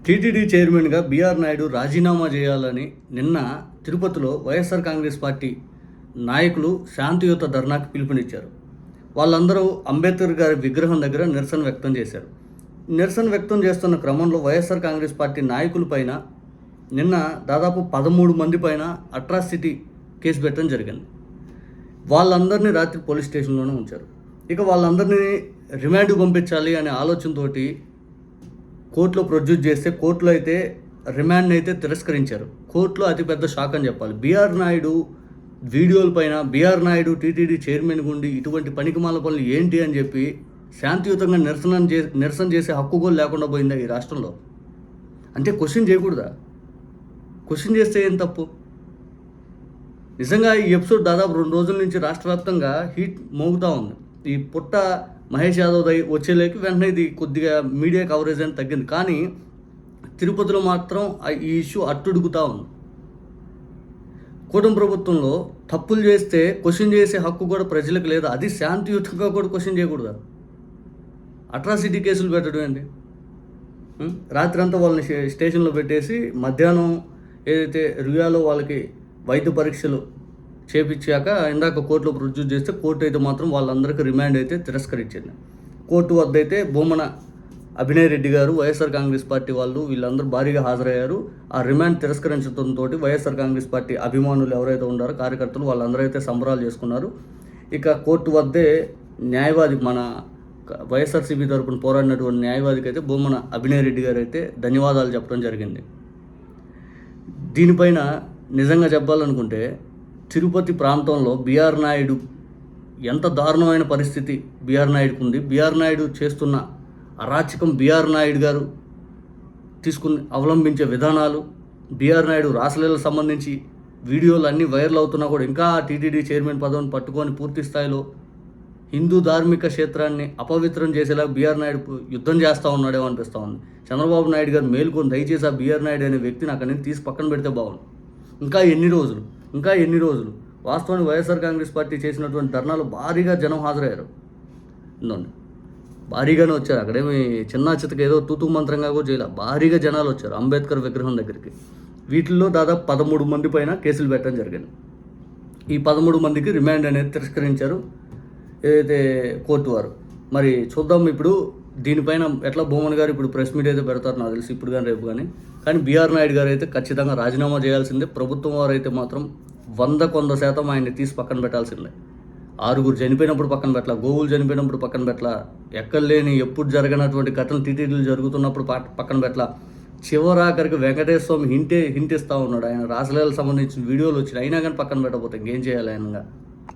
TTD చైర్మన్గా BR Naidu రాజీనామా చేయాలని నిన్న తిరుపతిలో వైఎస్ఆర్ కాంగ్రెస్ పార్టీ నాయకులు శాంతియుత ధర్నాకు పిలుపునిచ్చారు. వాళ్ళందరూ అంబేద్కర్ గారి విగ్రహం దగ్గర నిరసన వ్యక్తం చేశారు. నిరసన వ్యక్తం చేస్తున్న క్రమంలో వైఎస్ఆర్ కాంగ్రెస్ పార్టీ నాయకుల పైన నిన్న దాదాపు 13 మంది పైన అట్రాసిటీ కేసు పెట్టడం జరిగింది. వాళ్ళందరినీ రాత్రి పోలీస్ స్టేషన్లోనే ఉంచారు. ఇక వాళ్ళందరినీ రిమాండ్కు పంపించాలి అనే ఆలోచనతోటి కోర్టులో ప్రొడ్యూస్ చేస్తే కోర్టులో అయితే రిమాండ్ అయితే తిరస్కరించారు. కోర్టులో అతిపెద్ద షాక్ అని చెప్పాలి. బీఆర్ నాయుడు వీడియోల పైన బీఆర్ నాయుడు టీటీడీ చైర్మన్ గుండి ఇటువంటి పనికిమాల పనులు ఏంటి అని చెప్పి శాంతియుతంగా నిరసన చేసే హక్కు కూడా లేకుండా పోయిందా ఈ రాష్ట్రంలో? అంటే క్వశ్చన్ చేయకూడదా? క్వశ్చన్ చేస్తే ఏం తప్పు? నిజంగా ఈ ఎపిసోడ్ దాదాపు 2 రోజుల నుంచి రాష్ట్ర వ్యాప్తంగా హీట్ మోగుతూ ఉంది. ఈ పుట్ట మహేష్ యాదవ్ వచ్చేలేకి వెంటనే ఇది కొద్దిగా మీడియా కవరేజ్ అని తగ్గింది. కానీ తిరుపతిలో మాత్రం ఈ ఇష్యూ అట్టుడుగుతూ ఉంది. కూటమి ప్రభుత్వంలో తప్పులు చేస్తే క్వశ్చన్ చేసే హక్కు కూడా ప్రజలకు లేదు. అది శాంతియుతంగా కూడా క్వశ్చన్ చేయకూడదు. అట్రాసిటీ కేసులు పెట్టడం ఏంటి? రాత్రి అంతా వాళ్ళని స్టేషన్లో పెట్టేసి మధ్యాహ్నం ఏదైతే రుయాలో వాళ్ళకి వైద్య పరీక్షలు చేపించాక ఇందాక కోర్టులో ప్రొడ్యూస్ చేస్తే కోర్టు అయితే మాత్రం వాళ్ళందరికీ రిమాండ్ అయితే తిరస్కరించింది. కోర్టు వద్ద అయితే భూమన అభినయ్ రెడ్డి గారు, వైఎస్ఆర్ కాంగ్రెస్ పార్టీ వాళ్ళు వీళ్ళందరూ భారీగా హాజరయ్యారు. ఆ రిమాండ్ తిరస్కరించడంతో వైఎస్ఆర్ కాంగ్రెస్ పార్టీ అభిమానులు ఎవరైతే ఉన్నారో కార్యకర్తలు వాళ్ళందరూ అయితే సంబరాలు చేసుకున్నారు. ఇక కోర్టు వద్దే న్యాయవాది మన వైఎస్ఆర్సీపీ తరపున పోరాడినటువంటి న్యాయవాదికి అయితే భూమన అభినయ్ రెడ్డి గారు అయితే ధన్యవాదాలు చెప్పడం జరిగింది. దీనిపైన నిజంగా చెప్పాలనుకుంటే తిరుపతి ప్రాంతంలో బీఆర్ నాయుడు ఎంత దారుణమైన పరిస్థితి బీఆర్ నాయుడుకు ఉంది. బీఆర్ నాయుడు చేస్తున్న అరాచకం, బీఆర్ నాయుడు గారు అవలంబించే విధానాలు, బీఆర్ నాయుడు రాసలీలకు సంబంధించి వీడియోలు అన్నీ వైరల్ అవుతున్నా కూడా ఇంకా టీటీడీ చైర్మన్ పదవిని పట్టుకొని పూర్తి స్థాయిలో హిందూ ధార్మిక క్షేత్రాన్ని అపవిత్రం చేసేలా బీఆర్ నాయుడు యుద్ధం చేస్తూ ఉన్నాడేమో అనిపిస్తూ ఉంది. చంద్రబాబు నాయుడు గారు మేలుకొని దయచేసి ఆ బీఆర్ నాయుడు అనే వ్యక్తిని అక్కడి నుంచి తీసి పక్కన పెడితే బాగుంది. ఇంకా ఎన్ని రోజులు వాస్తవానికి వైఎస్ఆర్ కాంగ్రెస్ పార్టీ చేసినటువంటి ధర్నాలు భారీగా జనం హాజరయ్యారు. భారీగానే వచ్చారు. అక్కడేమి చిన్న చితక ఏదో తూతూ మంత్రంగా కూడా చేయాలి. భారీగా జనాలు వచ్చారు అంబేద్కర్ విగ్రహం దగ్గరికి. వీటిల్లో దాదాపు 13 మంది పైన కేసులు పెట్టడం జరిగింది. ఈ 13 మందికి రిమాండ్ అనేది తిరస్కరించారు ఏదైతే కోర్టు వారు. మరి చూద్దాం ఇప్పుడు దీనిపైన ఎట్లా భూమన్ గారు ఇప్పుడు ప్రెస్ మీట్ అయితే పెడతారు నాకు తెలిసి, ఇప్పుడు కానీ రేపు కానీ బీఆర్ నాయుడు గారు అయితే ఖచ్చితంగా రాజీనామా చేయాల్సిందే. ప్రభుత్వం వారు అయితే మాత్రం 100% ఆయన్ని తీసి పక్కన పెట్టాల్సిందే. 6 చనిపోయినప్పుడు పక్కన పెట్టాల, గోవులు చనిపోయినప్పుడు పక్కన పెట్టాల, ఎక్కడలేని ఎప్పుడు జరగనటువంటి ఘటనలు టీటీడీలు జరుగుతున్నప్పుడు పక్కన పెట్టాల. చివరాఖరికి వెంకటేశ్వర స్వామి హింటిస్తూ ఉన్నాడు. ఆయన రాసలీలకు సంబంధించిన వీడియోలు వచ్చినాయి, అయినా కానీ పక్కన పెట్టకపోతే ఇంకేం చేయాలి ఆయనగా?